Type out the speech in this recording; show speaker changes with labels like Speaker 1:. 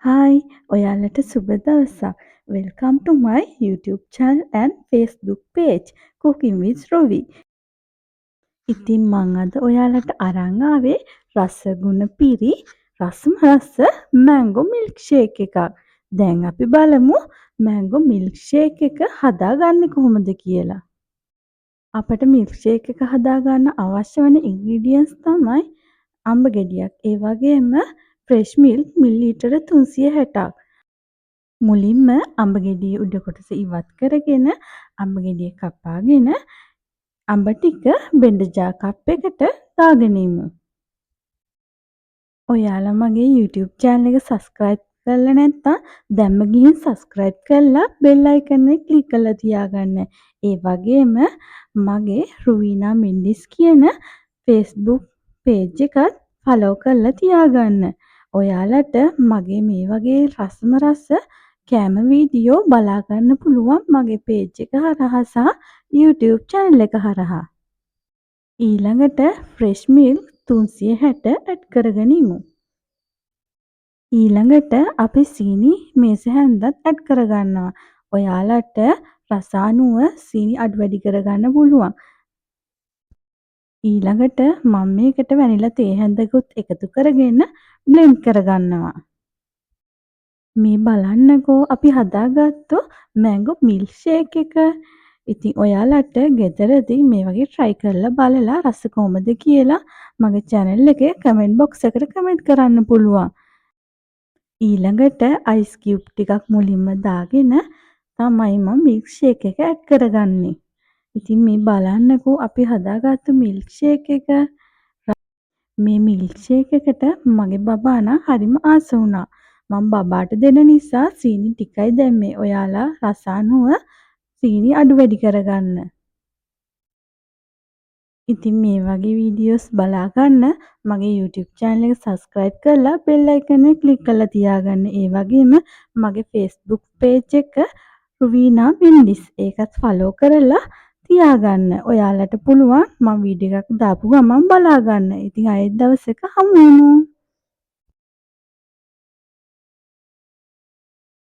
Speaker 1: Hi, ඔයාලට සුබ දවසක්. Welcome to my YouTube channel and Facebook page Cooking with Rovi. ඉතින් මං අද ඔයාලට අරන් ආවේ රසගුණ පිරි රසම රස මැංගෝ මිල්ක් ෂේක් එකක්. දැන් අපි බලමු මැංගෝ මිල්ක් ෂේක් එක හදාගන්නේ කොහොමද කියලා. අපට මිල්ක් ෂේක් එක හදාගන්න අවශ්‍ය වෙන ඉන්ග්‍රීඩියන්ට්ස් තමයි අඹ ගෙඩියක්. ඒ වගේම ෆ්‍රෙෂ් මිල්ක් මිලිලීටර 360ක්. මුලින්ම අඹ ගෙඩියේ උඩ කොටස ඉවත් කරගෙන අඹ ගෙඩිය කපාගෙන අඹ ටික බෙන්ඩ ජාර් කප් එකට දාගෙන ඉමු. ඔයාලා මගේ YouTube channel එක subscribe කරලා නැත්නම් දැම්ම ගිහින් subscribe කරලා bell icon එක click කරලා තියාගන්න. ඒ වගේම මගේ රුවීනා මෙන්ඩිස් කියන Facebook page එකත් follow කරලා තියාගන්න. ඔයාලට මගේ මේ වගේ රසම රස කෑම වීඩියෝ බලා ගන්න පුළුවන් මගේ page එක හරහා සහ YouTube channel එක හරහා. ඊළඟට fresh milk 360 ඇඩ් කරගෙන ඉමු. ඊළඟට අපි සීනි මේස හැන්දත් ඇඩ් කරගන්නවා. ඔයාලට රස අනුව සීනි අඩු වැඩි කරගන්න පුළුවන්. ඊළඟට මම මේකට වැනිලා තේ හැන්දකුත් එකතු කරගෙන බ්ලෙන්ඩ් කරගන්නවා. මේ බලන්නකෝ අපි හදාගත්තු මැංගෝ මිල්ක් ෂේක් එක. ඉතින් ඔයාලට ගෙදරදී මේ වගේ try කරලා බලලා රස කොහමද කියලා මගේ channel එකේ comment box එකට comment කරන්න පුළුවන්. ඊළඟට ice cube ටිකක් මුලින්ම දාගෙන තමයි මම මිල්ක් ෂේක් එක ඇඩ් කරගන්නේ. ඉතින් මේ බලන්නකෝ අපි හදාගත්තු මිල්ක් ෂේක් එක. මේ මිල්ක් ෂේක් එකට මගේ බබා නම් හරිම ආස වුණා. මම බබාට දෙන නිසා සීනි ටිකයි දැම්මේ. ඔයාලා රස අනුව සීනි අඩු වැඩි කරගන්න. ඉතින් මේ වගේ වීඩියෝස් බලා ගන්න මගේ YouTube channel එක subscribe කරලා bell icon එක click කරලා තියාගන්න. ඒ වගේම මගේ Facebook page එක රුවීනා මෙන්ඩිස් ඒකත් follow කරලා තියාගන්න. ඔයාලට පුළුවන් මම වීඩියෝ එකක් දාපු ගමන් බලා ගන්න. ඉතින් ආයෙත් දවසක හමු වෙමු.